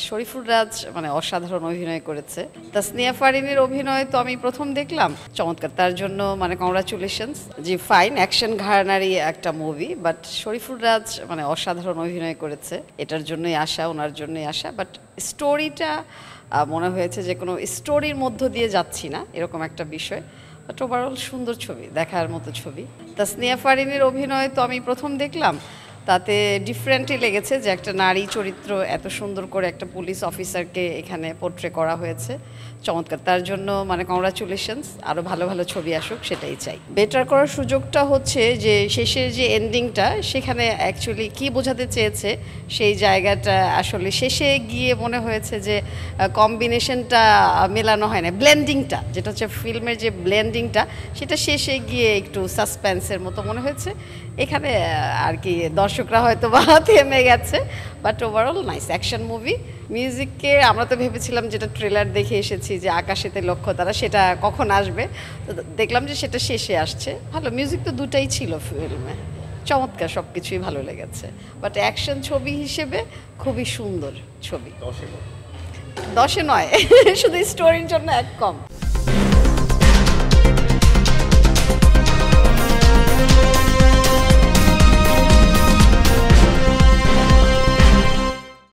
শরীফুল রাজ মানে অসাধারণ অভিনয় করেছে। তাসনিয়া ফারিনের অভিনয় তো আমি প্রথম দেখলাম, চমৎকার, তার জন্য মানে কংগ্রাচুলেশনস। জি ফাইন, অ্যাকশন ঘরানারই একটা মুভি, বাট শরীফুল রাজ মানে অসাধারণ অভিনয় করেছে, এটার জন্যই আসা, ওনার জন্যই আসা। বাট স্টোরিটা মনে হয়েছে যে কোনো স্টোরির মধ্য দিয়ে যাচ্ছি না, এরকম একটা বিষয়। বাট ওভারঅল সুন্দর ছবি, দেখার মতো ছবি। তাসনিয়া ফারিনের অভিনয় তো আমি প্রথম দেখলাম, তাতে ডিফারেন্টই লেগেছে যে একটা নারী চরিত্র এত সুন্দর করে একটা পুলিশ অফিসারকে এখানে পোর্ট্রে করা হয়েছে, চমৎকার, তার জন্য মানে কংগ্রাচুলেশনস। আরও ভালো ভালো ছবি আসুক, সেটাই চাই। বেটার করার সুযোগটা হচ্ছে যে শেষের যে এন্ডিংটা, সেখানে অ্যাকচুয়ালি কী বোঝাতে চেয়েছে সেই জায়গাটা আসলে শেষে গিয়ে মনে হয়েছে যে কম্বিনেশনটা মেলানো হয় না, ব্লেন্ডিংটা যেটা হচ্ছে ফিল্মের যে ব্লেন্ডিংটা, সেটা শেষে গিয়ে একটু সাসপেন্সের মতো মনে হয়েছে। এখানে আর কি দর্শকরা হয়তো বা থেমে গেছে, but overall nice action movie. মিউজিককে আমরা তো ভেবেছিলাম, যেটা ট্রেলার দেখে এসেছি যে আকাশেতে লক্ষ্য তারা, সেটা কখন আসবে, তো দেখলাম যে সেটা শেষে আসছে। ভালো মিউজিক তো দুটাই ছিল ফিল্মে, চমৎকার, সব কিছুই ভালো লেগেছে। বাট অ্যাকশন ছবি হিসেবে খুবই সুন্দর ছবি। 10-এ নয়, শুধু স্টোরির জন্য 1 কম।